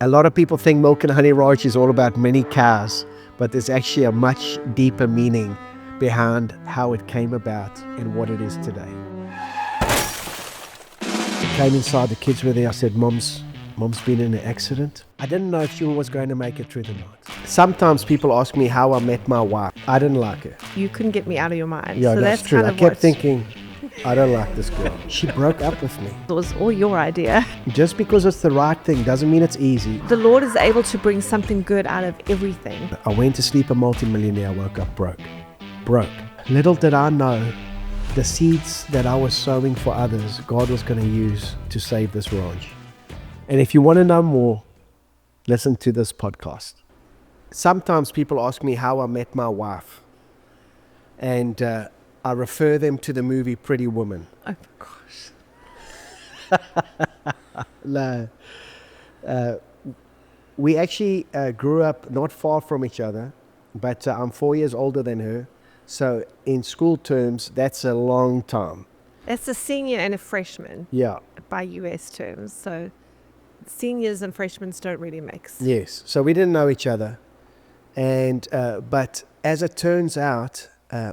A lot of people think Milk and Honey Ranch is all about many cows, but there's actually a much deeper meaning behind how it came about and what it is today. I came inside, the kids were there. I said, Mom's been in an accident. I didn't know if she was going to make it through the night. Sometimes people ask me how I met my wife. I didn't like her. You couldn't get me out of your mind. Yeah, so that's true. Kind I of kept what thinking, I don't like this girl. She broke up with me. it was all your idea. Just because it's the right thing doesn't mean it's easy. The Lord is able to bring something good out of everything. I went to sleep a multimillionaire, woke up broke. Little did I know the seeds that I was sowing for others, God was going to use to save this ranch. And if you want to know more, listen to this podcast. Sometimes people ask me how I met my wife. And I refer them to the movie Pretty Woman. Oh, gosh. No. We actually grew up not far from each other, but I'm 4 years older than her. So in school terms, that's a long time. That's a senior and a freshman Yeah. by US terms. So seniors and freshmen don't really mix. Yes. So we didn't know each other. And but as it turns out,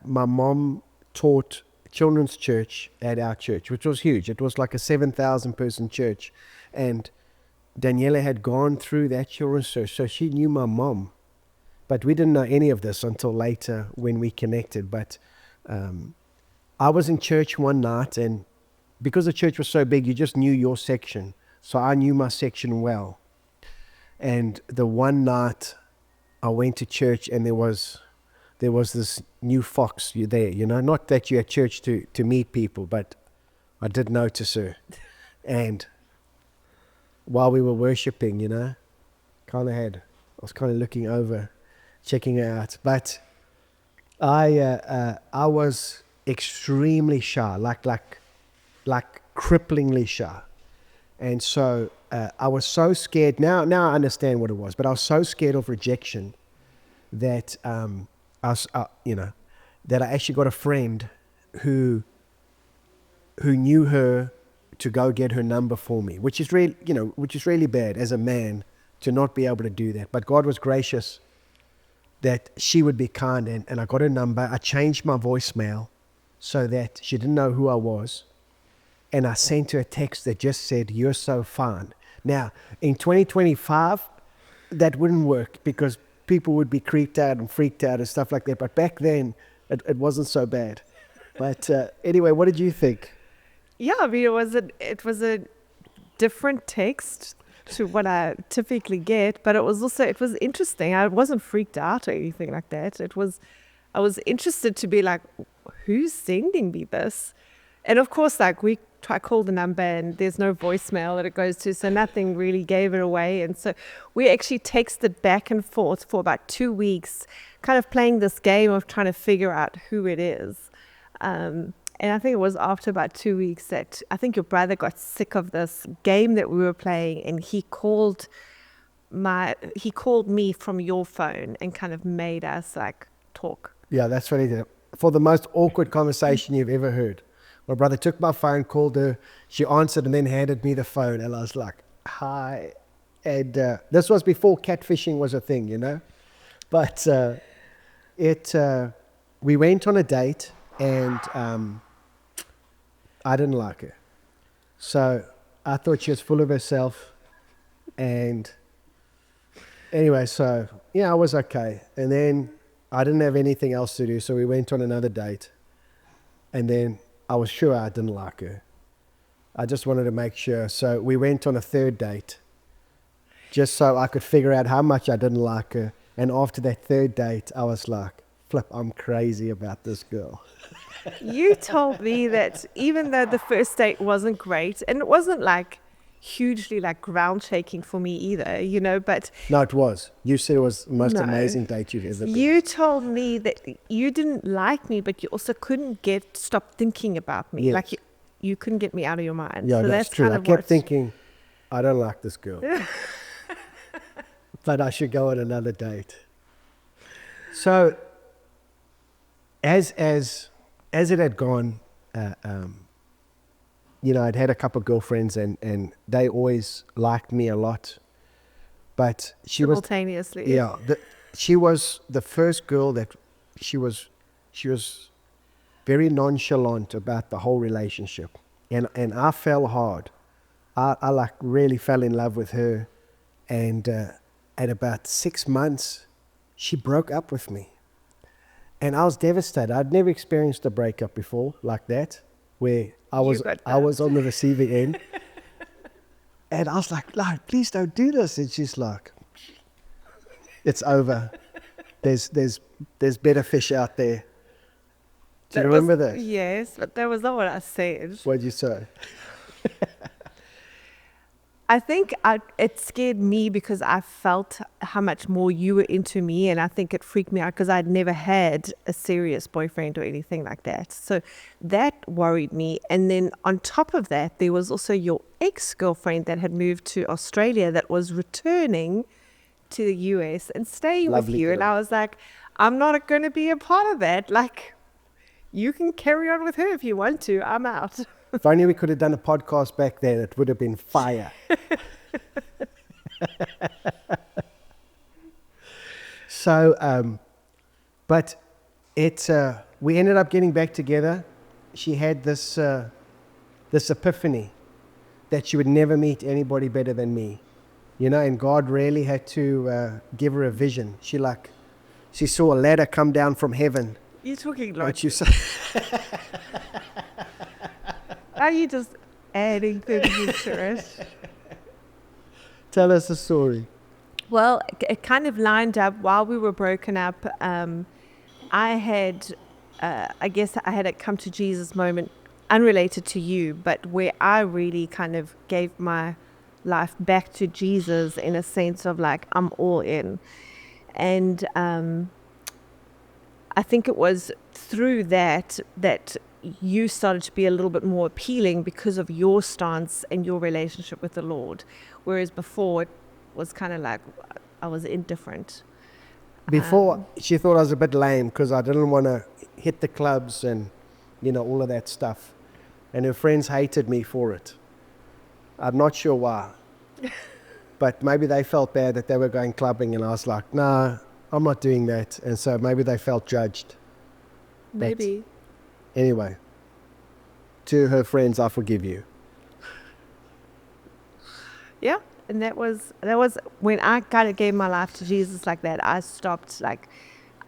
my mom taught children's church at our church, which was huge. It was like a 7,000 person church. And Daniela had gone through that children's church, so she knew my mom. But we didn't know any of this until later when we connected. But I was in church one night, and because the church was so big, you just knew your section. So I knew my section well. And the one night I went to church, and there was this new fox there, you know, not that you're at church to meet people, but I did notice her. And while we were worshiping, you know, I was kind of looking over, checking her out. But I was extremely shy, like cripplingly shy. And so I was so scared. Now I understand what it was, but I was so scared of rejection that that I actually got a friend who knew her to go get her number for me, which is really bad as a man to not be able to do that. But God was gracious that she would be kind, and I got her number. I changed my voicemail so that she didn't know who I was. And I sent her a text that just said, "You're so fine." Now, in 2025, that wouldn't work because people would be creeped out and freaked out and stuff like that. But back then, it wasn't so bad. But anyway, what did you think? Yeah, I mean, it was a different text to what I typically get, but it was interesting. I wasn't freaked out or anything like that. I was interested to be like, who's sending me this? And of course, like I called the number and there's no voicemail that it goes to, so nothing really gave it away. And so we actually texted back and forth for about 2 weeks, kind of playing this game of trying to figure out who it is. And I think it was after about 2 weeks that I think your brother got sick of this game that we were playing, and he called me from your phone and kind of made us like talk. Yeah, that's what he did. For the most awkward conversation you've ever heard. My brother took my phone, called her, she answered, and then handed me the phone, and I was like, "Hi." And this was before catfishing was a thing, you know. But we went on a date, and I didn't like her. So I thought she was full of herself. And anyway, so yeah, I was okay. And then I didn't have anything else to do, so we went on another date. And then I was sure I didn't like her. I just wanted to make sure. So we went on a third date, just so I could figure out how much I didn't like her. And after that third date, I was like, flip, I'm crazy about this girl. You told me that even though the first date wasn't great, and it wasn't like hugely like ground shaking for me either, you know, but No, it was. You said it was the most amazing date you've ever been. You told me that you didn't like me, but you also couldn't stop thinking about me. Yes. Like you couldn't get me out of your mind. Yeah, so that's true. kind I of kept thinking, I don't like this girl. But I should go on another date. So as it had gone, you know, I'd had a couple of girlfriends, and they always liked me a lot. but she was, Simultaneously. yeah, she was the first girl that she was very nonchalant about the whole relationship, and I fell hard. I like really fell in love with her, and at about 6 months, she broke up with me, and I was devastated. I'd never experienced a breakup before like that, where I was on the receiving end, and I was like, "No, please don't do this." And she's like, "It's over. There's better fish out there." Do you remember that? Yes, but that was not what I said. What'd you say? I think it scared me because I felt how much more you were into me, and I think it freaked me out because I'd never had a serious boyfriend or anything like that. So that worried me. And then on top of that, there was also your ex-girlfriend that had moved to Australia that was returning to the US and staying with Lovely you. And girl. I was like, I'm not going to be a part of that. Like, you can carry on with her if you want to. I'm out. If only we could have done a podcast back then, it would have been fire. So, but we ended up getting back together. She had this epiphany that she would never meet anybody better than me, and God really had to give her a vision. She saw a ladder come down from heaven. You're talking And like, she said, are you just adding things into it? tell us a story. Well, it kind of lined up while we were broken up. I had, I guess I had a come to Jesus moment unrelated to you, but where I really kind of gave my life back to Jesus in a sense of like, I'm all in. And I think it was through that you started to be a little bit more appealing because of your stance and your relationship with the Lord. Whereas before it was kind of like I was indifferent. Before, she thought I was a bit lame because I didn't want to hit the clubs and, all of that stuff. And her friends hated me for it. I'm not sure why. But maybe they felt bad that they were going clubbing and I was like, no, I'm not doing that. And so maybe they felt judged. Maybe. Anyway, to her friends, I forgive you. Yeah. And that was when I kind of gave my life to Jesus like that. I stopped, I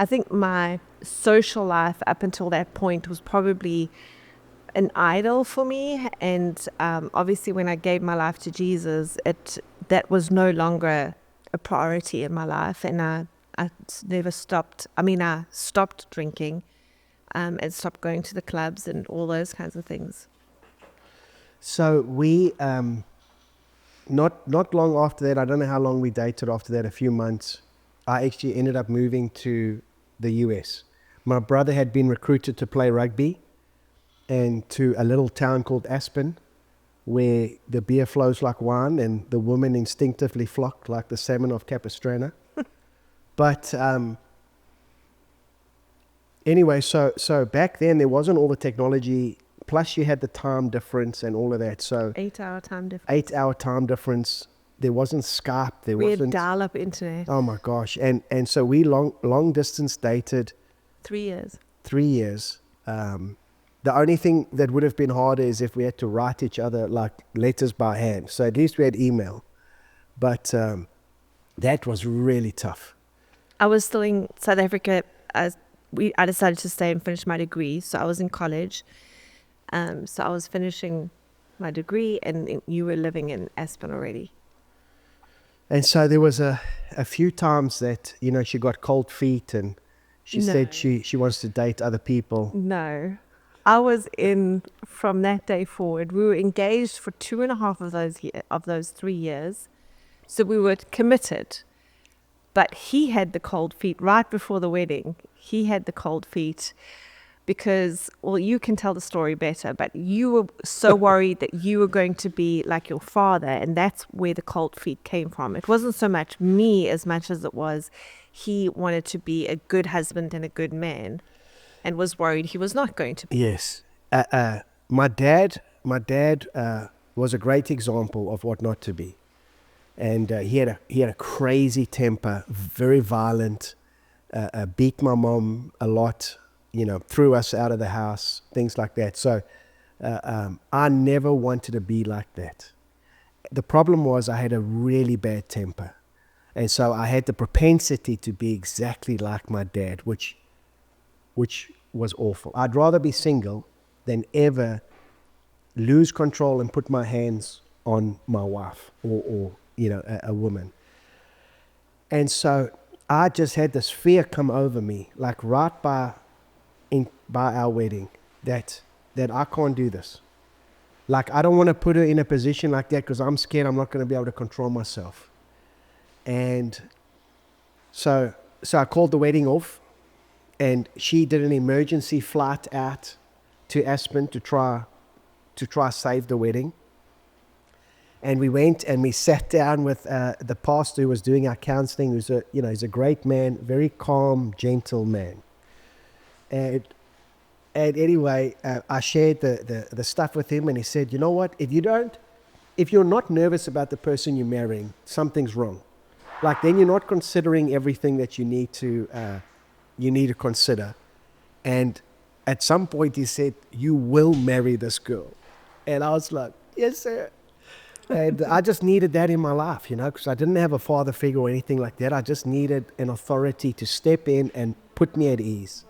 think my social life up until that point was probably an idol for me. And obviously when I gave my life to Jesus, that was no longer a priority in my life. And I never stopped. I stopped drinking and stopped going to the clubs and all those kinds of things. So we, not long after that, I don't know how long we dated after that, a few months, I actually ended up moving to the US. My brother had been recruited to play rugby and to a little town called Aspen, where the beer flows like wine and the women instinctively flock like the salmon of Capistrano. But anyway, so back then there wasn't all the technology, plus you had the time difference and all of that. So 8-hour time difference. 8-hour time difference. There wasn't Skype. We had wasn't dial-up internet. Oh my gosh! And so we long distance dated 3 years. 3 years. The only thing that would have been harder is if we had to write each other like letters by hand. So at least we had email, but that was really tough. I was still in South Africa. I decided to stay and finish my degree. So I was in college. So I was finishing my degree and you were living in Aspen already. And so there was a few times that, she got cold feet and she said she wants to date other people. No. I was in, from that day forward, we were engaged for 2.5 of those 3 years. So we were committed. But he had the cold feet right before the wedding. He had the cold feet because, well, you can tell the story better, but you were so worried that you were going to be like your father, and that's where the cold feet came from. It wasn't so much me as much as it was he wanted to be a good husband and a good man and was worried he was not going to be. Yes. My dad was a great example of what not to be. And he had a crazy temper, very violent, beat my mom a lot, threw us out of the house, things like that. So I never wanted to be like that. The problem was I had a really bad temper. And so I had the propensity to be exactly like my dad, which was awful. I'd rather be single than ever lose control and put my hands on my wife or a woman. And so I just had this fear come over me, like right by our wedding, that I can't do this. Like, I don't want to put her in a position like that because I'm scared I'm not going to be able to control myself. And so I called the wedding off, and she did an emergency flight out to Aspen to try save the wedding. And we went and we sat down with the pastor who was doing our counseling, who's he's a great man, very calm, gentle man. And anyway, I shared the stuff with him, and he said, you know what, if you're not nervous about the person you're marrying, something's wrong. Like, then you're not considering everything that you need to consider. And at some point he said, you will marry this girl. And I was like, yes, sir. And I just needed that in my life, because I didn't have a father figure or anything like that. I just needed an authority to step in and put me at ease.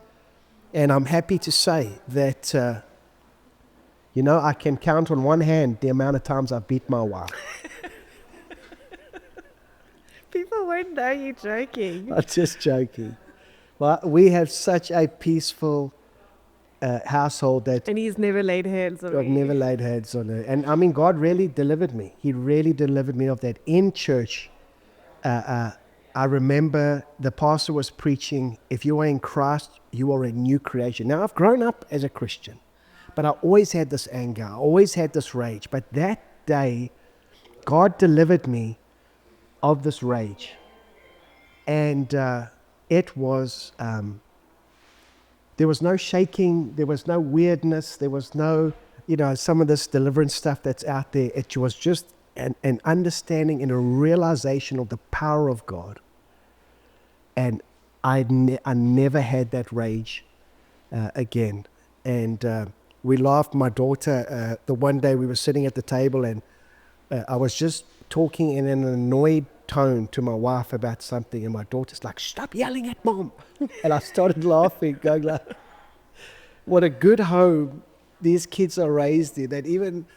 And I'm happy to say that, I can count on one hand the amount of times I've beat my wife. People won't know you're joking. I'm just joking. Well, we have such a peaceful household that And he's never laid hands on I've me. never laid hands on her. And I mean, God really delivered me. He really delivered me of that. In church, I remember the pastor was preaching, if you are in Christ, you are a new creation. Now, I've grown up as a Christian, but I always had this anger. I always had this rage. But that day, God delivered me of this rage. And it was, there was no shaking, there was no weirdness, there was no, some of this deliverance stuff that's out there. It was just an understanding and a realization of the power of God. And I never had that rage again. And we laughed, my daughter, the one day we were sitting at the table, and I was just talking in an annoyed tone to my wife about something, and my daughter's like, stop yelling at mom. And I started laughing, going like, what a good home these kids are raised in, that even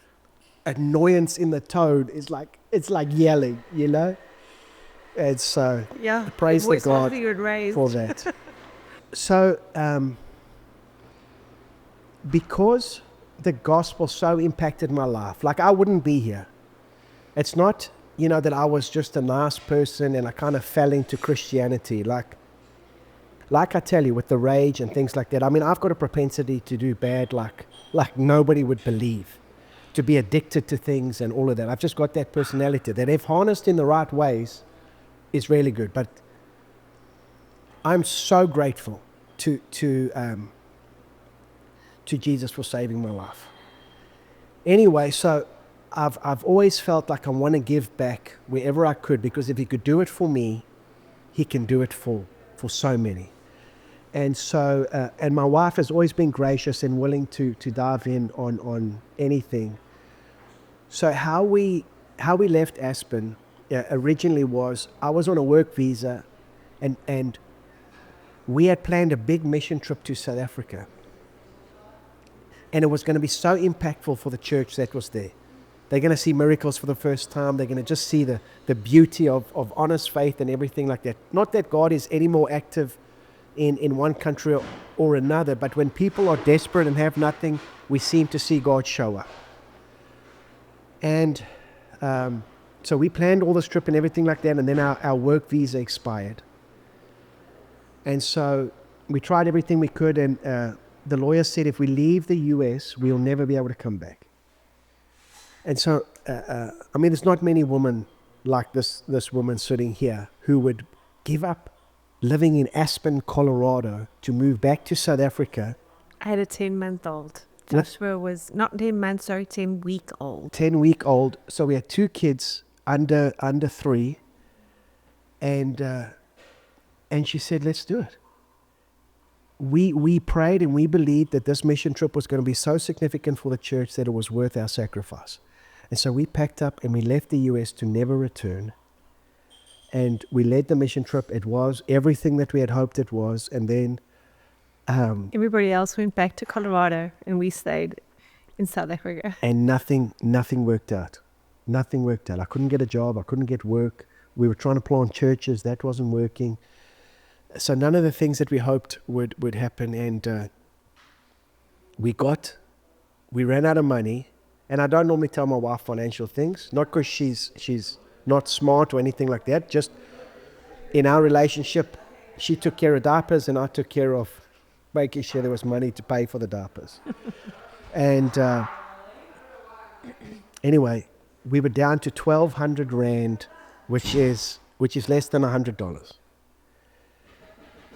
annoyance in the tone is like, it's like yelling, And so Yeah. praise the God you were raised. for that. So because the gospel so impacted my life, like, I wouldn't be here. It's not, that I was just a nice person and I kind of fell into Christianity. Like I tell you, with the rage and things like that, I mean, I've got a propensity to do bad like nobody would believe, to be addicted to things and all of that. I've just got that personality that, if harnessed in the right ways, is really good. But I'm so grateful to Jesus for saving my life. Anyway, so I've always felt like I want to give back wherever I could, because if he could do it for me, he can do it for so many. And so, and my wife has always been gracious and willing to dive in on anything. So how we left Aspen originally was, I was on a work visa, and we had planned a big mission trip to South Africa. And it was going to be so impactful for the church that was there. They're going to see miracles for the first time. They're going to just see the beauty of honest faith and everything like that. Not that God is any more active in one country or another, but when people are desperate and have nothing, we seem to see God show up. And so we planned all this trip and everything like that, and then our work visa expired. And so we tried everything we could, and the lawyer said, if we leave the US, we'll never be able to come back. And so, I mean, there's not many women like this woman sitting here who would give up living in Aspen, Colorado, to move back to South Africa. I had a 10-month-old. Joshua was not 10 months, sorry, 10-week-old. 10-week-old. So we had 2 kids under 3, and she said, let's do it. We prayed and we believed that this mission trip was going to be so significant for the church that it was worth our sacrifice. And so we packed up and we left the US to never return. And we led the mission trip. It was everything that we had hoped it was. And then Everybody else went back to Colorado and we stayed in South Africa. and nothing worked out. Nothing worked out. I couldn't get a job. I couldn't get work. We were trying to plant churches. That wasn't working. So none of the things that we hoped would happen. And we ran out of money. And I don't normally tell my wife financial things, not because she's not smart or anything like that. Just in our relationship, she took care of diapers and I took care of making sure there was money to pay for the diapers. And anyway, we were down to 1,200 Rand, which is less than $100.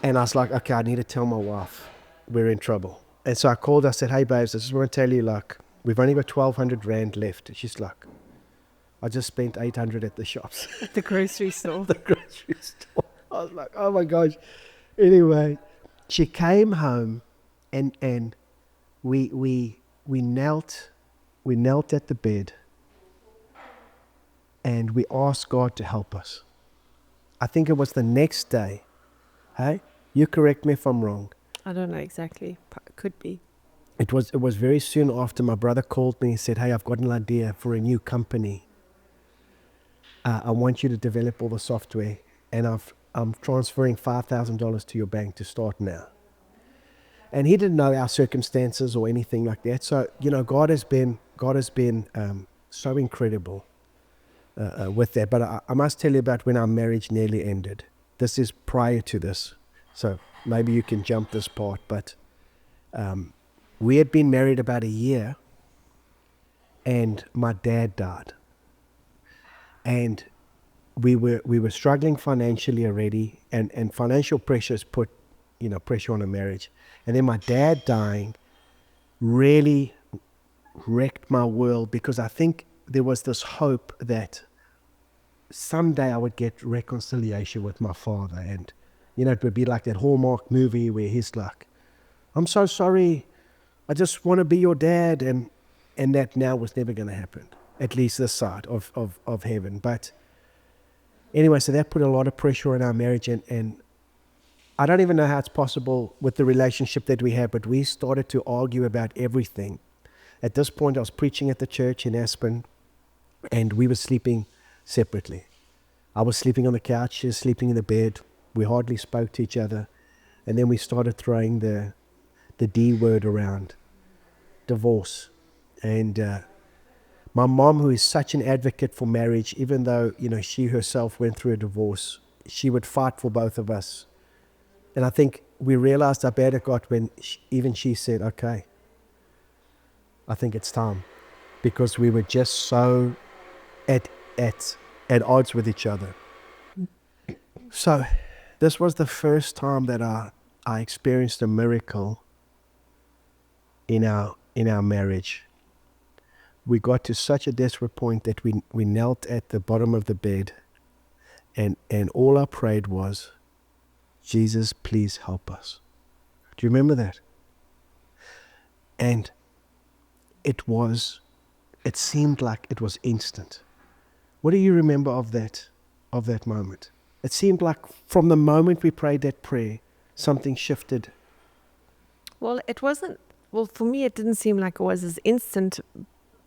And I was like, okay, I need to tell my wife we're in trouble. And so I called her, I said, hey babes, I just want to tell you, like, we've only got 1,200 Rand left. She's like, I just spent 800 at the shops. At the grocery store. The grocery store. I was like, oh my gosh. Anyway, she came home and we knelt at the bed and we asked God to help us. I think it was the next day. Hey, you correct me if I'm wrong. I don't know exactly. Could be. It was very soon after my brother called me and said, hey, I've got an idea for a new company. I want you to develop all the software and I'm transferring $5,000 to your bank to start now. And he didn't know our circumstances or anything like that. So, God has been so incredible with that. But I must tell you about when our marriage nearly ended. This is prior to this. So maybe you can jump this part. But we had been married about a year and my dad died. And we were struggling financially already, and financial pressures put, pressure on a marriage. And then my dad dying really wrecked my world, because I think there was this hope that someday I would get reconciliation with my father. And, it would be like that Hallmark movie where he's like, I'm so sorry, I just want to be your dad. And that now was never going to happen, at least this side of heaven. But anyway, so that put a lot of pressure on our marriage, and I don't even know how it's possible with the relationship that we have, but we started to argue about everything. At this point, I was preaching at the church in Aspen, and we were sleeping separately. I was sleeping on the couch, she was sleeping in the bed. We hardly spoke to each other. And then we started throwing the D word around, divorce. And my mom, who is such an advocate for marriage, even though, she herself went through a divorce, she would fight for both of us. And I think we realized how bad it got when even she said, okay, I think it's time. Because we were just so at odds with each other. So this was the first time that I experienced a miracle in our marriage. We got to such a desperate point that we knelt at the bottom of the bed, and all I prayed was, Jesus, please help us. Do you remember that? And it seemed like it was instant. What do you remember of that moment? It seemed like from the moment we prayed that prayer, something shifted. Well, for me, it didn't seem like it was as instant,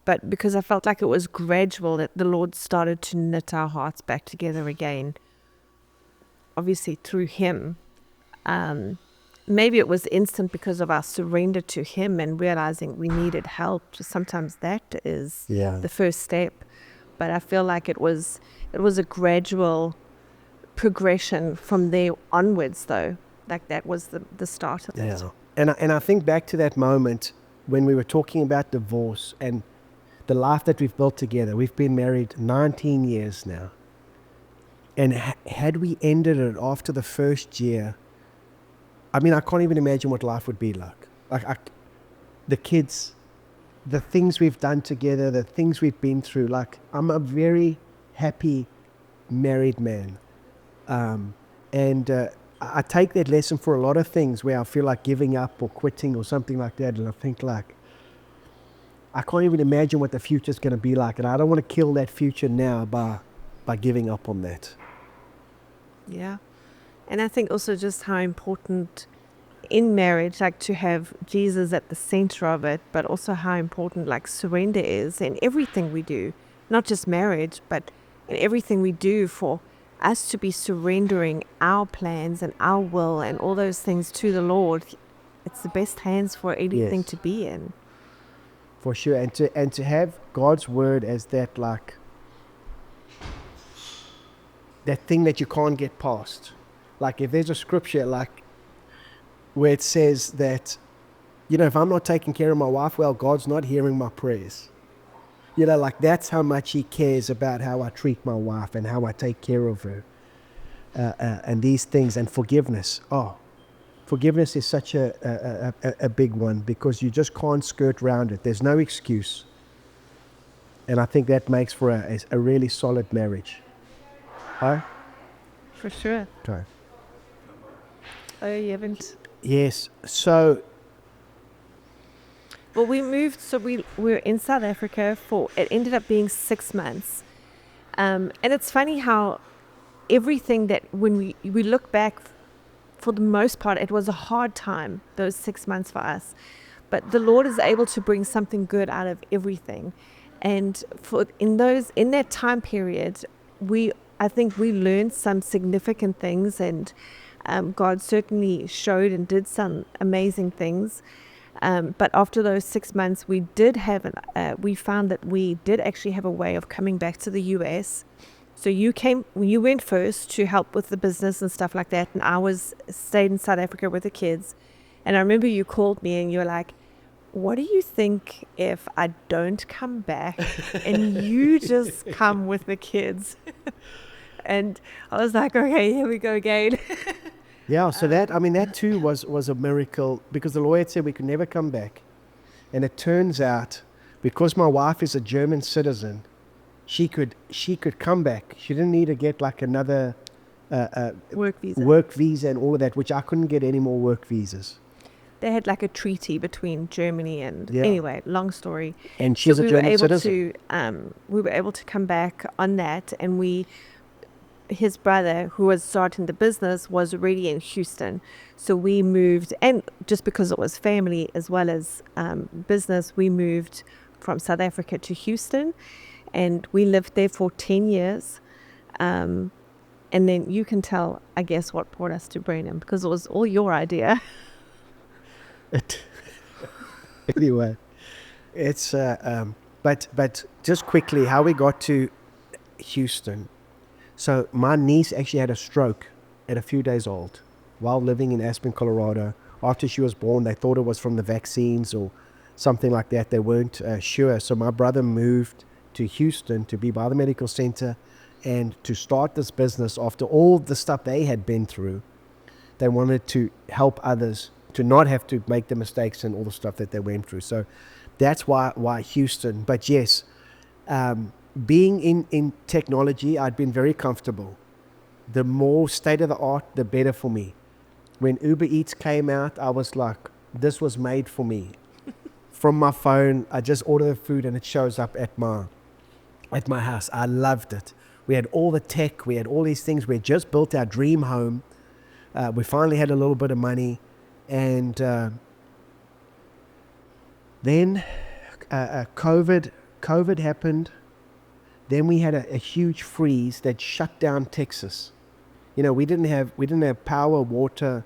but because I felt like it was gradual, that the Lord started to knit our hearts back together again. Obviously through Him. Maybe it was instant because of our surrender to Him and realizing we needed help. Sometimes that is the first step. But I feel like it was a gradual progression from there onwards, though. Like that was the start of it. And I think back to that moment when we were talking about divorce and the life that we've built together. We've been married 19 years now. And had we ended it after the first year, I mean, I can't even imagine what life would be like. The kids, the things we've done together, the things we've been through. Like, I'm a very happy married man. And I take that lesson for a lot of things where I feel like giving up or quitting or something like that, and I think like, I can't even imagine what the future's going to be like, and I don't want to kill that future now by giving up on that. Yeah. And I think also just how important in marriage, like to have Jesus at the center of it, but also how important like surrender is in everything we do, not just marriage, but in everything we do, for us to be surrendering our plans and our will and all those things to the Lord. It's the best hands for anything Yes. to be in. For sure, and to have God's word as that, like that thing that you can't get past. Like if there's a scripture like where it says that, if I'm not taking care of my wife well, God's not hearing my prayers. Like that's how much He cares about how I treat my wife and how I take care of her, and these things, and forgiveness. Forgiveness is such a big one, because you just can't skirt around it. There's no excuse. And I think that makes for a really solid marriage. Huh? For sure. Okay. Oh, you haven't. Yes. So, Well, we moved, so we were in South Africa it ended up being 6 months. And it's funny how everything that when we look back, for the most part, it was a hard time, those 6 months for us. But the Lord is able to bring something good out of everything. And in that time period, I think we learned some significant things, and God certainly showed and did some amazing things. But after those 6 months, we found that we did actually have a way of coming back to the US. So you went first to help with the business and stuff like that, and I stayed in South Africa with the kids. And I remember you called me and you were like, what do you think if I don't come back and you just come with the kids? And I was like, okay, here we go again. yeah, so that too was a miracle, because the lawyer said we could never come back. And it turns out, because my wife is a German citizen, she could come back. She didn't need to get like another Work visa and all of that, which I couldn't get any more work visas. They had like a treaty between Germany and anyway, long story. And she's a German citizen. We were able to come back on that, and his brother, who was starting the business, was already in Houston. So we moved, and just because it was family as well as business, we moved from South Africa to Houston, and we lived there for 10 years. And then you can tell, I guess, what brought us to Brenham, because it was all your idea. Anyway, it's but just quickly how we got to Houston. So my niece actually had a stroke at a few days old while living in Aspen, Colorado. After she was born, they thought it was from the vaccines or something like that. They weren't sure. So my brother moved to Houston to be by the medical center and to start this business. After all the stuff they had been through, they wanted to help others to not have to make the mistakes and all the stuff that they went through. So that's why Houston. But yes, being in technology, I'd been very comfortable. The more state of the art, the better for me. When Uber Eats came out, I was like, this was made for me. From my phone, I just order the food and it shows up at my house. I loved it. We had all the tech, we had all these things. We had just built our dream home. We finally had a little bit of money. And then COVID happened. Then we had a huge freeze that shut down Texas. We didn't have power, water,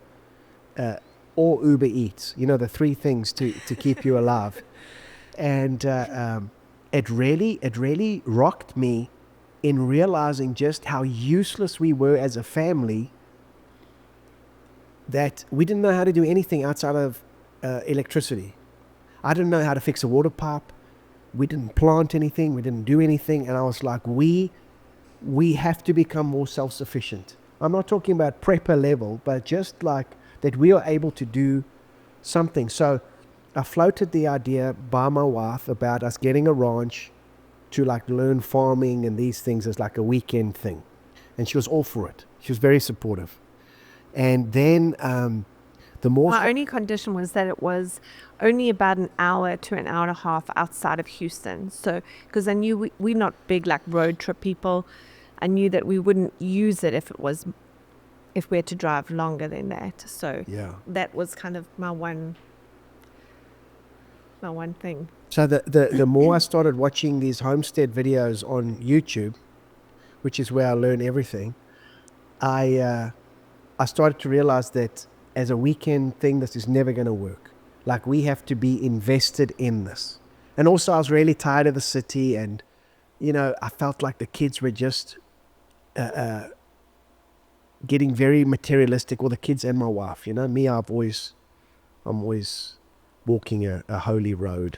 or Uber Eats. The three things to keep you alive. And it really rocked me in realizing just how useless we were as a family, that we didn't know how to do anything outside of electricity. I didn't know how to fix a water pipe. We didn't plant anything. We didn't do anything. And I was like, we have to become more self-sufficient. I'm not talking about prepper level, but just like that we are able to do something. So I floated the idea by my wife about us getting a ranch to like learn farming and these things as like a weekend thing. And she was all for it. She was very supportive. And then the more... My only condition was that it was only about an hour to an hour and a half outside of Houston. So, because I knew we're not big like road trip people, I knew that we wouldn't use it if we had to drive longer than that. So Yeah. that was kind of my one thing. So the more I started watching these homestead videos on YouTube, which is where I learn everything, I started to realize that as a weekend thing, this is never going to work. Like, we have to be invested in this. And also, I was really tired of the city, and I felt like the kids were just getting very materialistic. Well, the kids and my wife. Me, I'm always walking a holy road.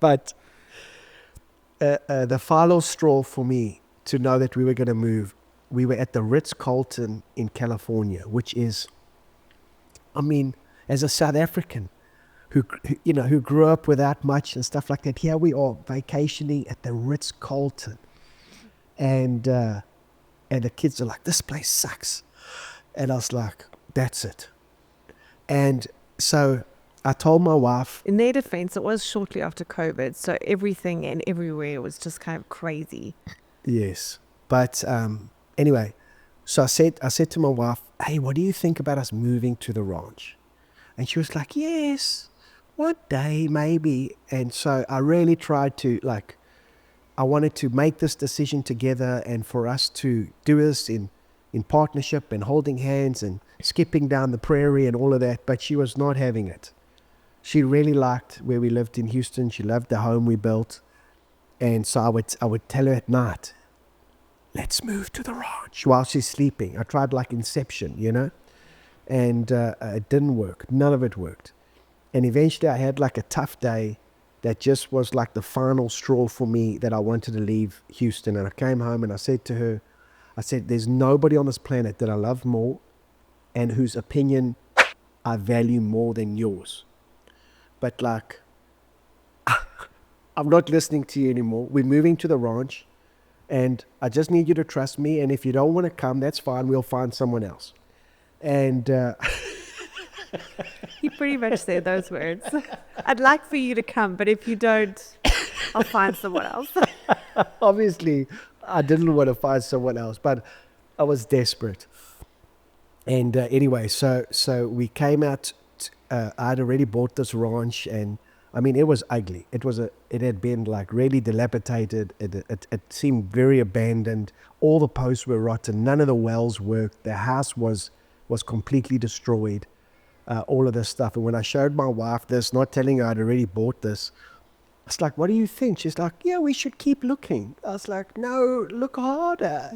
But the final straw for me to know that we were going to move, we were at the Ritz-Carlton in California, which is, as a South African who grew up without much and stuff like that, here we are vacationing at the Ritz-Carlton, and the kids are like, this place sucks, and I was like, that's it. And so I told my wife. In their defense, it was shortly after COVID, so everything and everywhere was just kind of crazy. Yes, but anyway, so I said to my wife, hey, what do you think about us moving to the ranch? And she was like, yes, one day maybe. And so I really tried to, I wanted to make this decision together, and for us to do this in partnership and holding hands and skipping down the prairie and all of that. But she was not having it. She really liked where we lived in Houston. She loved the home we built. And so I would tell her at night, let's move to the ranch, while she's sleeping. I tried like Inception, and it didn't work. None of it worked. And eventually I had like a tough day that just was like the final straw for me, that I wanted to leave Houston. And I came home and I said to her, there's nobody on this planet that I love more and whose opinion I value more than yours. But I'm not listening to you anymore. We're moving to the ranch, and I just need you to trust me. And if you don't want to come, that's fine. We'll find someone else. And He pretty much said those words. I'd like for you to come, but if you don't, I'll find someone else. obviously, I didn't want to find someone else, but I was desperate. And anyway, so we came out. I'd already bought this ranch, and it was ugly. It had been like really dilapidated. It seemed very abandoned. All the posts were rotten. None of the wells worked. The house was completely destroyed. All of this stuff. And when I showed my wife this, not telling her I'd already bought this, I was like, what do you think? She's like, yeah, we should keep looking. I was like, no, look harder.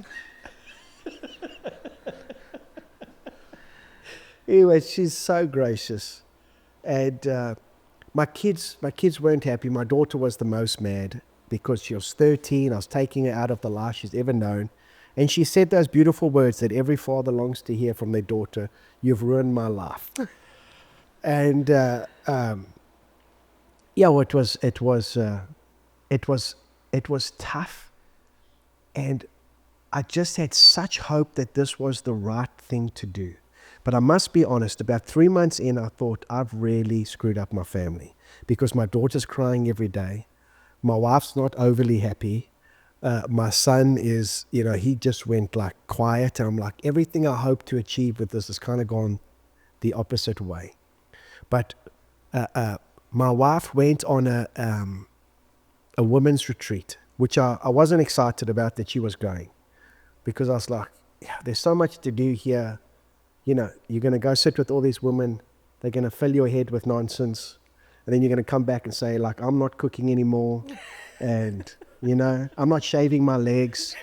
Anyway, she's so gracious. And my kids weren't happy. My daughter was the most mad because she was 13. I was taking her out of the life she's ever known. And she said those beautiful words that every father longs to hear from their daughter: you've ruined my life. And it was tough. And I just had such hope that this was the right thing to do. But I must be honest, about 3 months in, I thought, I've really screwed up my family, because my daughter's crying every day. My wife's not overly happy. My son is, he just went like quiet. And I'm like, everything I hoped to achieve with this has kind of gone the opposite way. But my wife went on a women's retreat, which I wasn't excited about that she was going, because I was like, yeah, there's so much to do here. You're going to go sit with all these women. They're going to fill your head with nonsense. And then you're going to come back and say, like, I'm not cooking anymore. And, I'm not shaving my legs.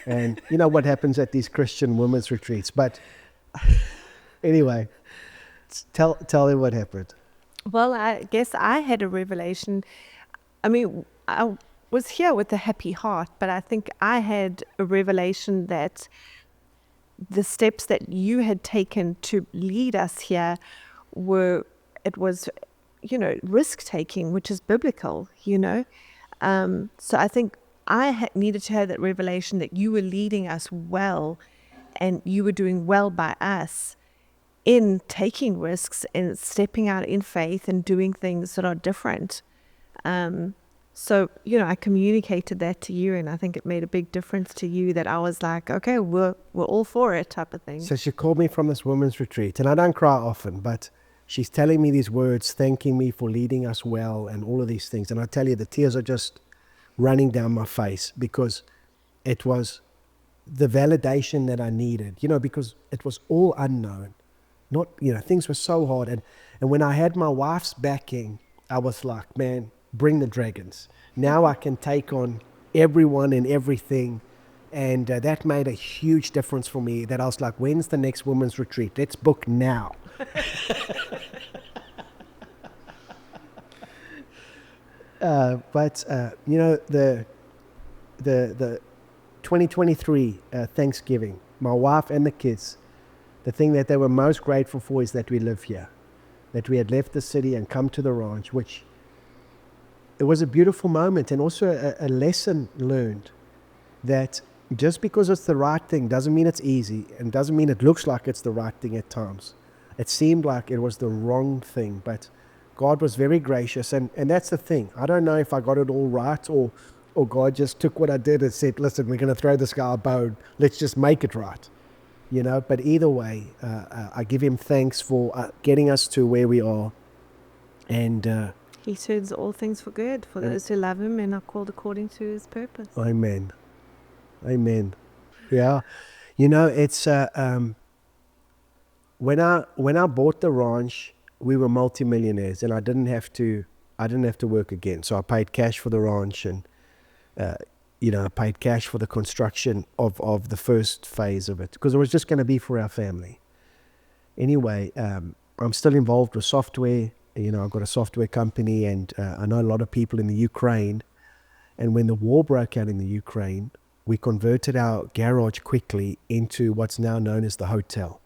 And you know what happens at these Christian women's retreats. But anyway, tell them what happened. Well, I guess I had a revelation. I was here with a happy heart, but I think I had a revelation that the steps that you had taken to lead us here was risk taking, which is biblical, So I think I needed to have that revelation that you were leading us well and you were doing well by us in taking risks and stepping out in faith and doing things that are different. So, I communicated that to you, and I think it made a big difference to you that I was like, okay, we're all for it type of thing. So she called me from this women's retreat, and I don't cry often, but she's telling me these words, thanking me for leading us well and all of these things. And I tell you, the tears are just running down my face because it was the validation that I needed, because it was all unknown. Not, things were so hard. And when I had my wife's backing, I was like, man, bring the dragons. Now I can take on everyone and everything. And that made a huge difference for me, that I was like, when's the next women's retreat? Let's book now. But the 2023 Thanksgiving, my wife and the kids, the thing that they were most grateful for is that we live here, that we had left the city and come to the ranch, which it was a beautiful moment, and also a lesson learned that just because it's the right thing doesn't mean it's easy, and doesn't mean it looks like it's the right thing at times. It seemed like it was the wrong thing, but God was very gracious, and that's the thing. I don't know if I got it all right, or God just took what I did and said, listen, we're going to throw this guy a bone. Let's just make it right. But either way, I give him thanks for getting us to where we are. And he turns all things for good for those who love him and are called according to his purpose. Amen. Yeah. It's when I bought the ranch, we were multimillionaires, and I didn't have to work again. So I paid cash for the ranch, and I paid cash for the construction of the first phase of it, because it was just going to be for our family. Anyway, I'm still involved with software. I've got a software company, and I know a lot of people in the Ukraine. And when the war broke out in the Ukraine, we converted our garage quickly into what's now known as the hotel,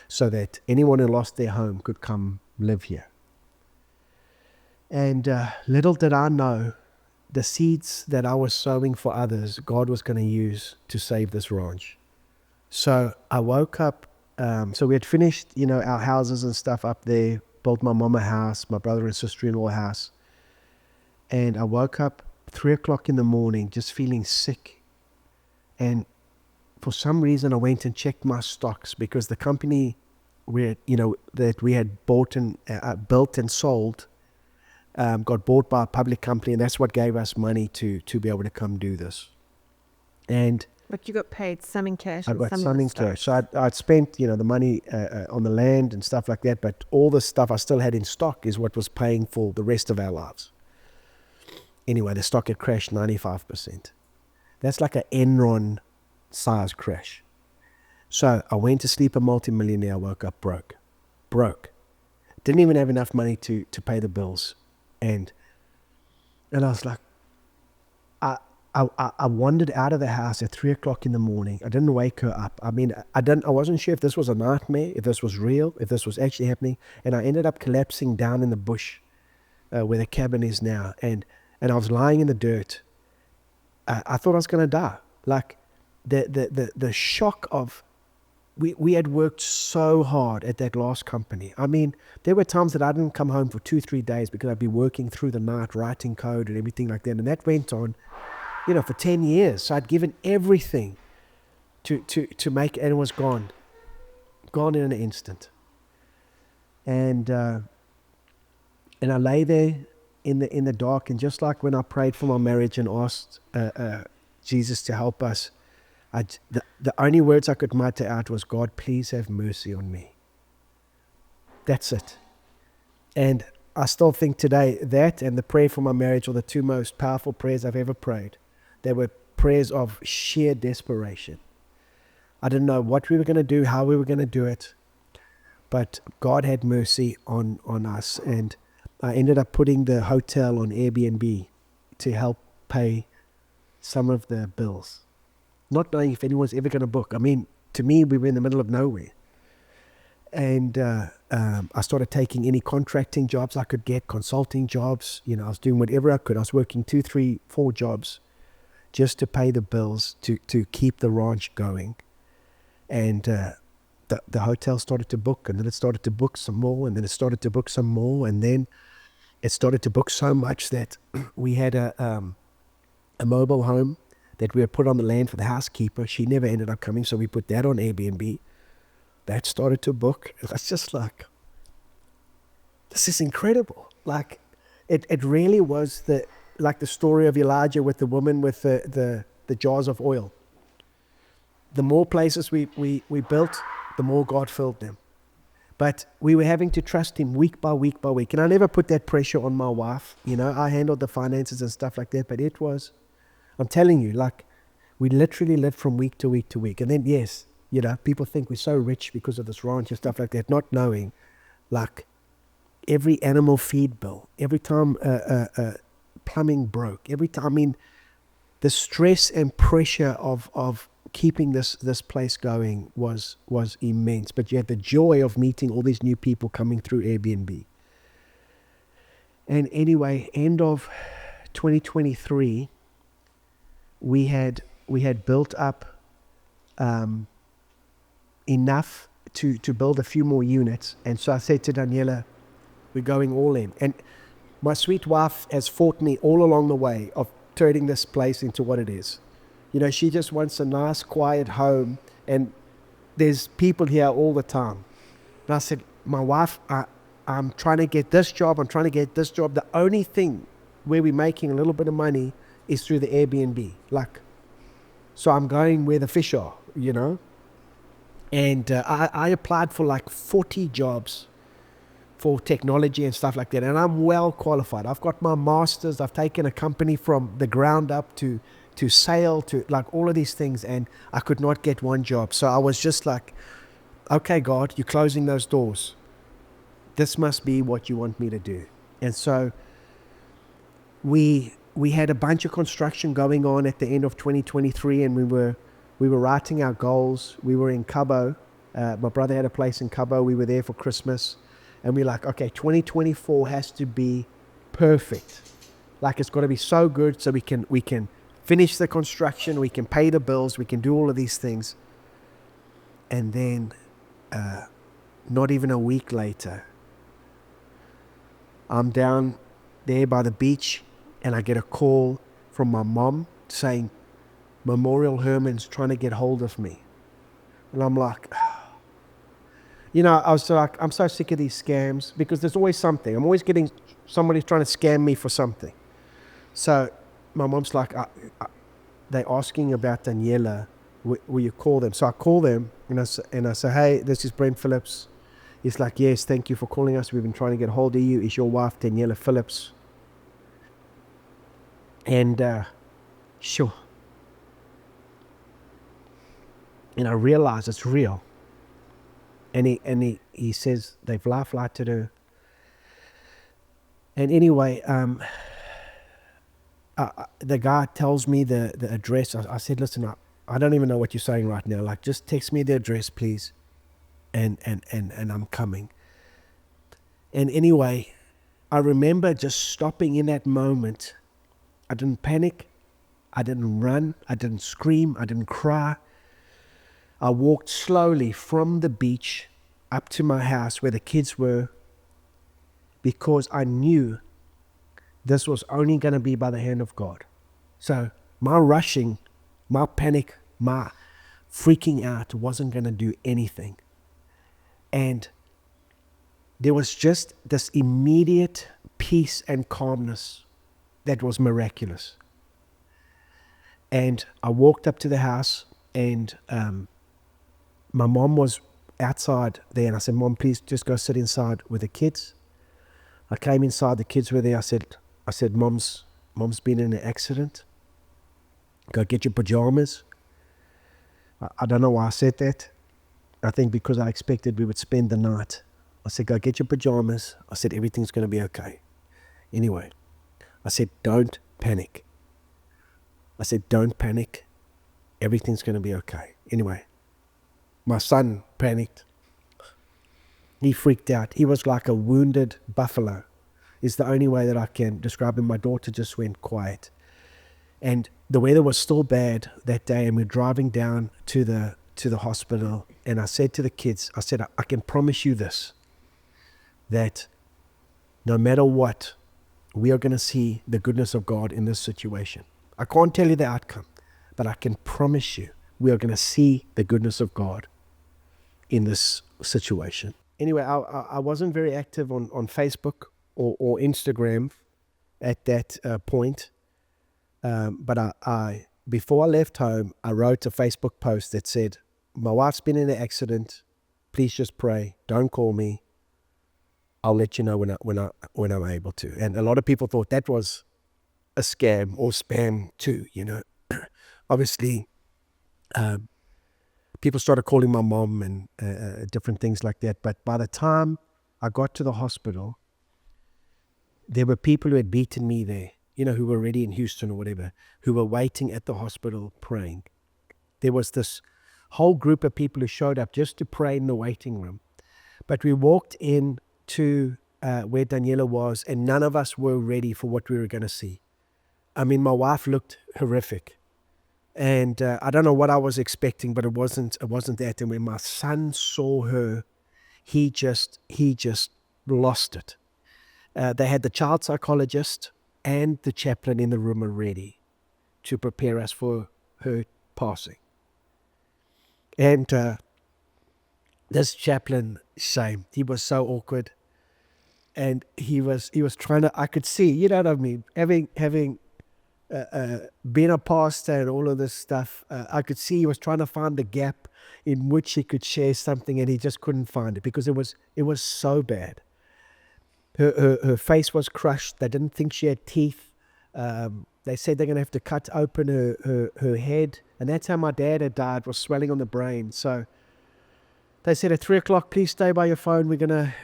so that anyone who lost their home could come live here. And little did I know, the seeds that I was sowing for others, God was going to use to save this ranch. So I woke up, so we had finished, our houses and stuff up there, built my mom a house, my brother and sister-in-law a house. And I woke up 3 o'clock in the morning just feeling sick. And for some reason I went and checked my stocks, because the company that we had bought and built and sold got bought by a public company, and that's what gave us money to be able to come do this. But you got paid some in cash. I got some in cash. So I'd spent, the money on the land and stuff like that, but all the stuff I still had in stock is what was paying for the rest of our lives. Anyway, the stock had crashed 95%. That's like an Enron size crash. So I went to sleep a multimillionaire, woke up broke. Didn't even have enough money to pay the bills. And I was like, I wandered out of the house at 3 o'clock in the morning. I didn't wake her up. I mean, I wasn't sure if this was a nightmare, if this was real, if this was actually happening. And I ended up collapsing down in the bush where the cabin is now. And I was lying in the dirt. I thought I was going to die. Like the shock of, we had worked so hard at that last company. I mean, there were times that I didn't come home for 2-3 days because I'd be working through the night, writing code and everything like that. And that went on, for 10 years. So I'd given everything to make it, and it was gone in an instant. And I lay there in the dark, and just like when I prayed for my marriage and asked Jesus to help us, the only words I could mutter out was, God, please have mercy on me. That's it. And I still think today that and the prayer for my marriage are the two most powerful prayers I've ever prayed. They were prayers of sheer desperation. I didn't know what we were going to do, how we were going to do it, but God had mercy on us. And I ended up putting the hotel on Airbnb to help pay some of the bills, not knowing if anyone's ever going to book. I mean, to me, we were in the middle of nowhere. And I started taking any contracting jobs I could get, consulting jobs. You know, I was doing whatever I could. I was working 2, 3, 4 jobs just to pay the bills, to keep the ranch going. And the hotel started to book, and then it started to book some more, and then it started to book some more, and then it started to book so much that we had a mobile home that we had put on the land for the housekeeper. She never ended up coming, so we put that on Airbnb. That started to book. It's just like, this is incredible. Like, it really was like the story of Elijah with the woman with the jars of oil. The more places we built, the more God filled them. But we were having to trust him week by week by week. And I never put that pressure on my wife. You know, I handled the finances and stuff like that. But it was, I'm telling you, like, we literally lived from week to week to week. And then, yes, you know, people think we're so rich because of this ranch and stuff like that, not knowing, like, every animal feed bill, every time plumbing broke, every time, I mean, the stress and pressure of keeping this place going was immense. But you had the joy of meeting all these new people coming through Airbnb. And anyway, end of 2023, we had built up enough to build a few more units. And so I said to Daniela, we're going all in. And my sweet wife has fought me all along the way of turning this place into what it is. You know, she just wants a nice, quiet home, and there's people here all the time. And I said, my wife, I'm trying to get this job, I'm trying to get this job. The only thing where we're making a little bit of money is through the Airbnb. Like, so I'm going where the fish are, you know. And I applied for like 40 jobs for technology and stuff like that. And I'm well qualified. I've got my master's. I've taken a company from the ground up to sale, to like all of these things. And I could not get one job. So I was just like, okay, God, you're closing those doors. This must be what you want me to do. And so we had a bunch of construction going on at the end of 2023, and we were writing our goals. We were in Cabo. My brother had a place in Cabo. We were there for Christmas. And we're like, okay, 2024 has to be perfect. Like, it's got to be so good so we can finish the construction, we can pay the bills, we can do all of these things. And then not even a week later, I'm down there by the beach, and I get a call from my mom saying, Memorial Herman's trying to get hold of me. And I'm like, you know, I was like, I'm so sick of these scams, because there's always something. I'm always getting somebody trying to scam me for something. So my mom's like, they're asking about Daniela. Will you call them? So I call them, and I say, hey, this is Brent Phillips. He's like, yes, thank you for calling us. We've been trying to get hold of you. Is your wife Daniela Phillips? And sure. And I realize it's real. And he says they've life-flighted her. And anyway, the guy tells me the address. I said, listen, I don't even know what you're saying right now. Like, just text me the address, please. And I'm coming. And anyway, I remember just stopping in that moment. I didn't panic. I didn't run. I didn't scream. I didn't cry. I walked slowly from the beach up to my house where the kids were, because I knew this was only going to be by the hand of God. So my rushing, my panic, my freaking out wasn't going to do anything. And there was just this immediate peace and calmness that was miraculous. And I walked up to the house, and my mom was outside there, and I said, Mom, please just go sit inside with the kids. I came inside, the kids were there. I said, Mom's been in an accident. Go get your pajamas. I don't know why I said that. I think because I expected we would spend the night. I said, go get your pajamas. I said, everything's going to be okay. Anyway, I said, don't panic. I said, don't panic. Everything's going to be okay. Anyway, my son panicked. He freaked out. He was like a wounded buffalo, is the only way that I can describe him. My daughter just went quiet. And the weather was still bad that day, and we're driving down to the hospital. And I said to the kids, I said, I can promise you this, that no matter what, we are going to see the goodness of God in this situation. I can't tell you the outcome, but I can promise you we are going to see the goodness of God in this situation. Anyway, I wasn't very active on Facebook or Instagram at that point. But I before I left home, I wrote a Facebook post that said, my wife's been in an accident. Please just pray. Don't call me. I'll let you know when I'm able to. And a lot of people thought that was a scam or spam too, you know. Obviously, people started calling my mom and different things like that. But by the time I got to the hospital, there were people who had beaten me there, you know, who were already in Houston or whatever, who were waiting at the hospital praying. There was this whole group of people who showed up just to pray in the waiting room. But we walked in to where Daniela was, and none of us were ready for what we were going to see. I mean, my wife looked horrific. And I don't know what I was expecting, but it wasn't that. And when my son saw her, he just lost it. They had the child psychologist and the chaplain in the room already to prepare us for her passing. And this chaplain, shame, he was so awkward, and he was trying to. I could see, you know what I mean, having being a pastor and all of this stuff. I could see he was trying to find the gap in which he could share something, and he just couldn't find it because it was so bad. Her face was crushed. They didn't think she had teeth. They said they're going to have to cut open her head. And that's how my dad had died, was swelling on the brain. So they said at 3 o'clock, please stay by your phone. We're gonna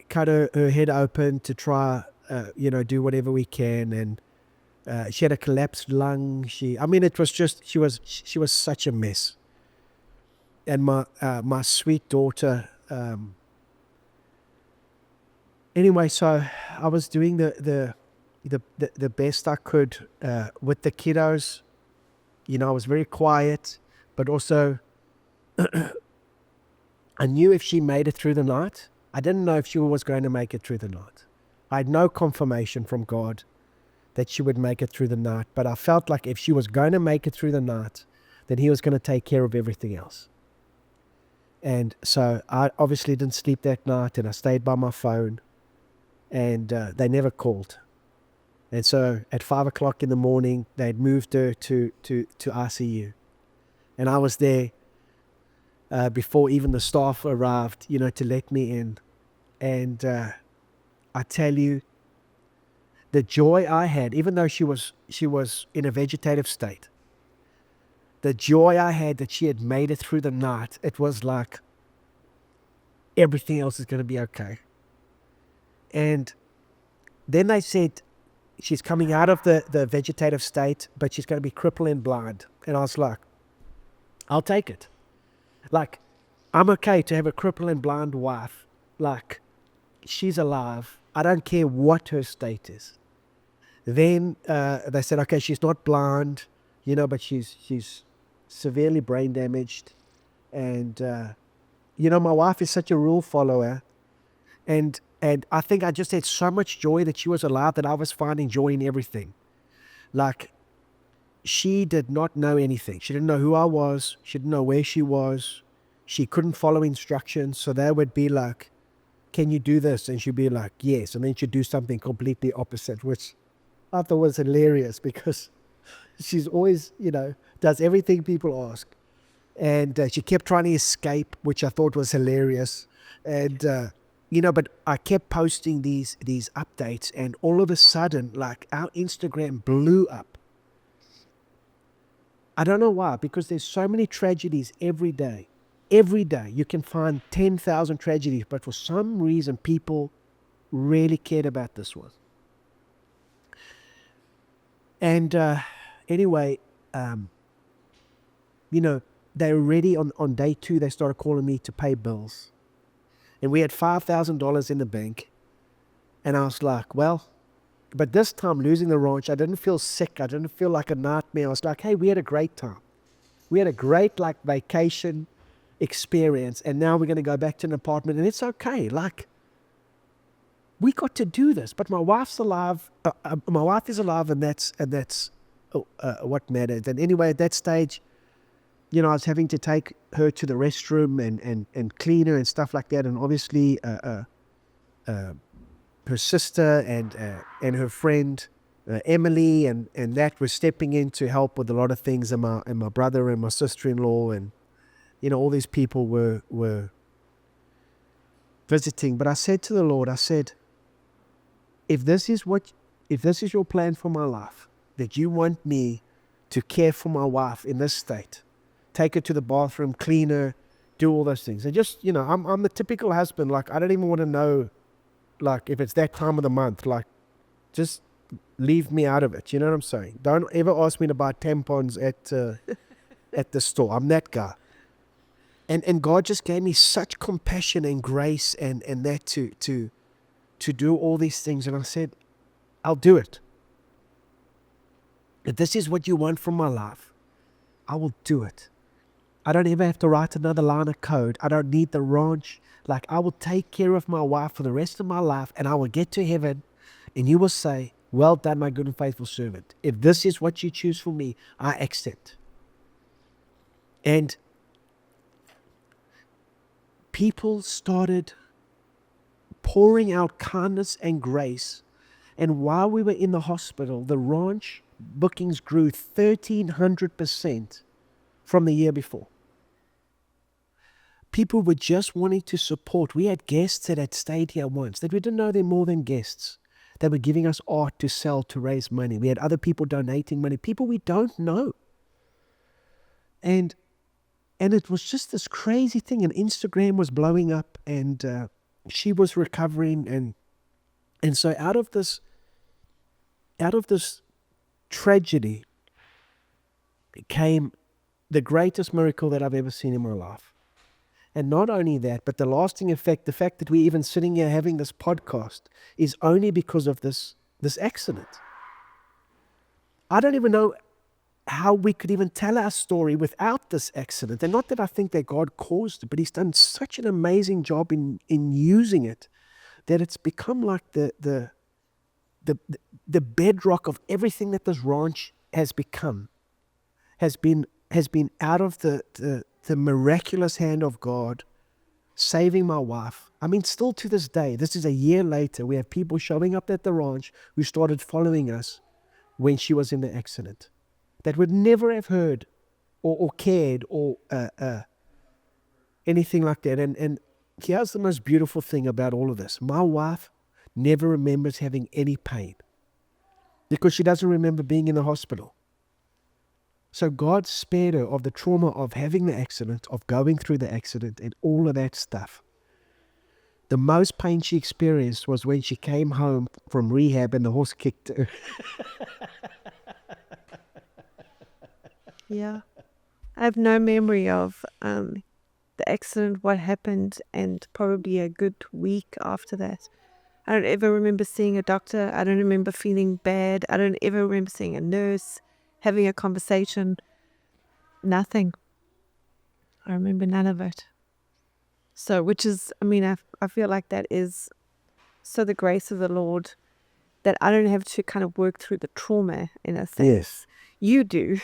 cut her head open to try, do whatever we can. And she had a collapsed lung. It was just, she was such a mess. And my sweet daughter, anyway, so I was doing the best I could with the kiddos. You know, I was very quiet, but also I knew if she made it through the night, I didn't know if she was going to make it through the night. I had no confirmation from God that she would make it through the night, but I felt like if she was going to make it through the night, then He was going to take care of everything else. And so I obviously didn't sleep that night, and I stayed by my phone, and they never called. And so at 5 o'clock in the morning, they'd moved her to ICU. And I was there before even the staff arrived, you know, to let me in. And I tell you, the joy I had, even though she was in a vegetative state, the joy I had that she had made it through the night, it was like everything else is going to be okay. And then they said, she's coming out of the vegetative state, but she's going to be crippled and blind. And I was like, I'll take it. Like, I'm okay to have a crippled and blind wife. Like, she's alive. I don't care what her state is. Then they said, okay, she's not blind, you know, but she's severely brain damaged. And, my wife is such a rule follower. And I think I just had so much joy that she was alive that I was finding joy in everything. Like, she did not know anything. She didn't know who I was. She didn't know where she was. She couldn't follow instructions. So they would be like, can you do this? And she'd be like, yes. And then she'd do something completely opposite, which I thought was hilarious because she's always, does everything people ask. And she kept trying to escape, which I thought was hilarious. And, but I kept posting these updates, and all of a sudden, like, our Instagram blew up. I don't know why, because there's so many tragedies every day. Every day you can find 10,000 tragedies, but for some reason people really cared about this one. And anyway, they already on day 2, they started calling me to pay bills. And we had $5,000 in the bank. And I was like, well, but this time losing the ranch, I didn't feel sick. I didn't feel like a nightmare. I was like, hey, we had a great time. We had a great vacation experience. And now we're going to go back to an apartment and it's okay. Like, we got to do this. But my wife's alive. My wife is alive and that's what matters. And anyway, at that stage, I was having to take her to the restroom and clean her and stuff like that. And obviously, her sister and her friend Emily and that were stepping in to help with a lot of things, and my brother and my sister-in-law and all these people were visiting. But I said to the Lord, I said, if this is your plan for my life, that you want me to care for my wife in this state, take her to the bathroom, clean her, do all those things, and just I'm the typical husband. Like, I don't even want to know, like, if it's that time of the month, like, just leave me out of it. You know what I'm saying? Don't ever ask me to buy tampons at the store. I'm that guy. And God just gave me such compassion and grace and that to do all these things. And I said, I'll do it. If this is what you want from my life, I will do it. I don't ever have to write another line of code. I don't need the ranch. Like, I will take care of my wife for the rest of my life, and I will get to heaven, and you will say, well done, my good and faithful servant. If this is what you choose for me, I accept. And people started pouring out kindness and grace. And while we were in the hospital, the ranch bookings grew 1,300% from the year before. People were just wanting to support. We had guests that had stayed here once that we didn't know they're more than guests. They were giving us art to sell, to raise money. We had other people donating money, people we don't know. And it was just this crazy thing. And Instagram was blowing up, and she was recovering. And so out of this tragedy came the greatest miracle that I've ever seen in my life. And not only that, but the lasting effect, the fact that we're even sitting here having this podcast, is only because of this accident. I don't even know how we could even tell our story without this accident. And not that I think that God caused it, but He's done such an amazing job in using it, that it's become like the bedrock of everything that this ranch has become, has been out of the miraculous hand of God, saving my wife. I mean, still to this day, this is a year later, we have people showing up at the ranch who started following us when she was in the accident, that would never have heard or cared or anything like that. And here's the most beautiful thing about all of this. My wife never remembers having any pain because she doesn't remember being in the hospital. So God spared her of the trauma of having the accident, of going through the accident and all of that stuff. The most pain she experienced was when she came home from rehab and the horse kicked her. Yeah. I have no memory of the accident, what happened, and probably a good week after that. I don't ever remember seeing a doctor. I don't remember feeling bad. I don't ever remember seeing a nurse, having a conversation. Nothing. I remember none of it. So, which is, I mean, I feel like that is so the grace of the Lord, that I don't have to kind of work through the trauma in a sense. Yes. You do.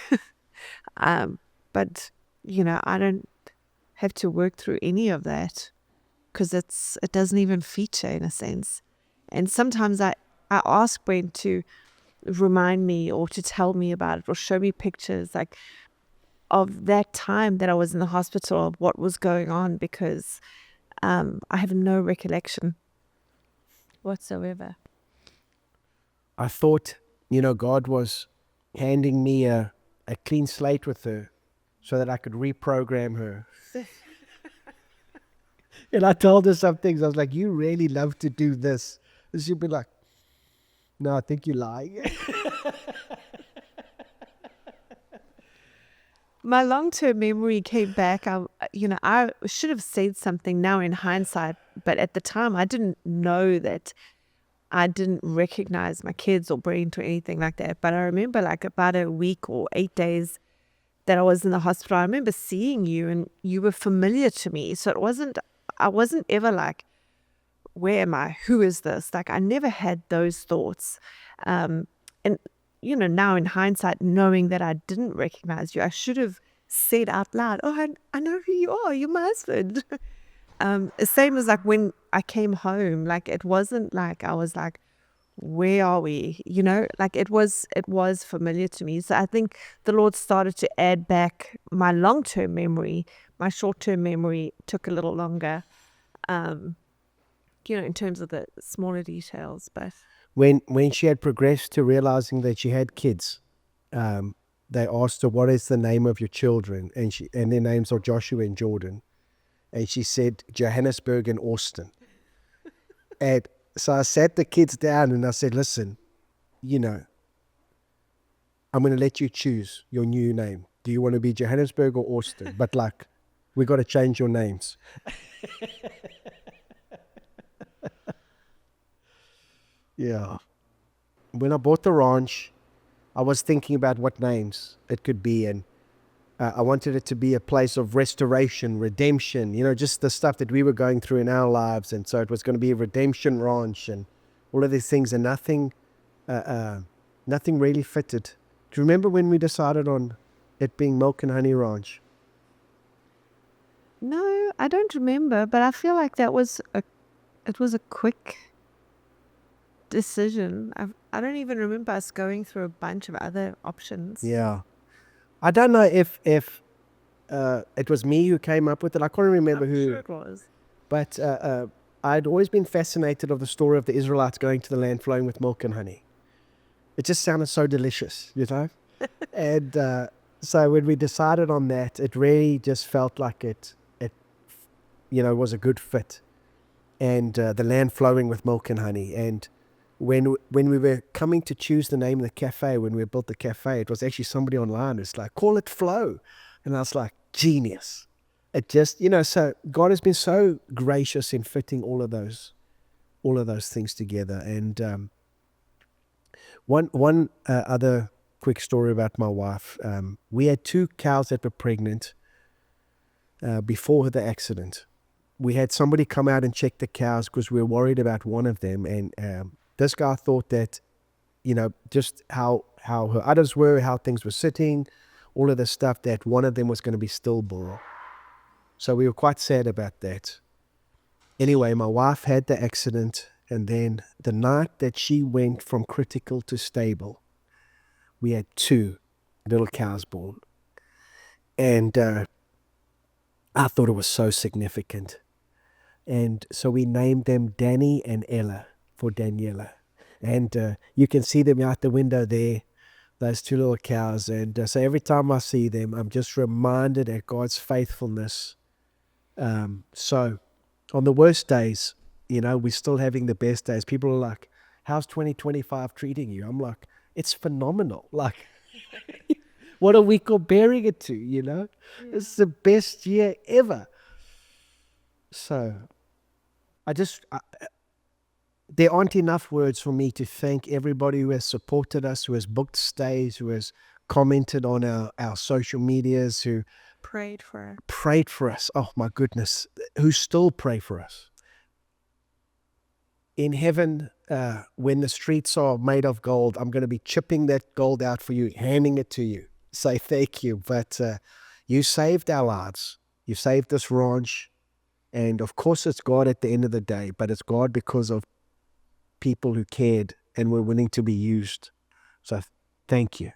But, I don't have to work through any of that because it doesn't even feature in a sense. And sometimes I ask Brent to remind me or to tell me about it or show me pictures like of that time that I was in the hospital, of what was going on, because I have no recollection whatsoever. I thought, God was handing me a clean slate with her so that I could reprogram her. And I told her some things. I was like, you really love to do this. And she'd be like, no, I think you're lying. my long-term memory came back. I should have said something now in hindsight, but at the time I didn't know that I didn't recognize my kids or Brent or anything like that. But I remember like about a week or 8 days that I was in the hospital, I remember seeing you and you were familiar to me. So I wasn't ever like, where am I? Who is this? Like I never had those thoughts. And now in hindsight, knowing that I didn't recognize you, I should have said out loud, "Oh, I know who you are. You're my husband." Same as like when I came home, like it wasn't like I was like, where are we? Like it was familiar to me. So I think the Lord started to add back my long-term memory. My short-term memory took a little longer, in terms of the smaller details. But When she had progressed to realizing that she had kids, they asked her, "What is the name of your children?" And their names are Joshua and Jordan. And she said, "Johannesburg and Austin." And so I sat the kids down and I said, "Listen, I'm going to let you choose your new name. Do you want to be Johannesburg or Austin? But like, we got to change your names." Yeah. When I bought the ranch, I was thinking about what names it could be. And I wanted it to be a place of restoration, redemption, just the stuff that we were going through in our lives. And so it was going to be a redemption ranch and all of these things, and nothing really fitted. Do you remember when we decided on it being Milk and Honey Ranch? no, I don't remember. But I feel like it was a quick decision. I don't even remember us going through a bunch of other options. Yeah. I don't know if it was me who came up with it. I can't remember I'm who. sure it was. But I'd always been fascinated of the story of the Israelites going to the land flowing with milk and honey. It just sounded so delicious, And so when we decided on that, it really just felt like it was a good fit. And the land flowing with milk and honey. And when we were coming to choose the name of the cafe, when we built the cafe, it was actually somebody online who's like, "Call it Flow." And I was like, genius. It just, so God has been so gracious in fitting all of those things together. And one other quick story about my wife. We had 2 cows that were pregnant before the accident. We had somebody come out and check the cows because we were worried about one of them. And this guy thought that, just how her udders were, how things were sitting, all of the stuff, that one of them was going to be stillborn. So we were quite sad about that. Anyway, my wife had the accident, and then the night that she went from critical to stable, we had 2 little cows born. And I thought it was so significant. And so we named them Danny and Ella for Daniela. And you can see them out the window there, those 2 little cows. And so every time I see them, I'm just reminded of God's faithfulness. So on the worst days, we're still having the best days. People are like, "How's 2025 treating you?" I'm like, "It's phenomenal." Like, what are we comparing it to, Yeah. It's the best year ever. So there aren't enough words for me to thank everybody who has supported us, who has booked stays, who has commented on our social medias, who Prayed for. prayed for us. Oh my goodness, who still pray for us. In heaven, when the streets are made of gold, I'm going to be chipping that gold out for you, handing it to you. Say thank you. But you saved our lives. You saved this ranch. And of course, it's God at the end of the day, but it's God because of people who cared and were willing to be used. So thank you.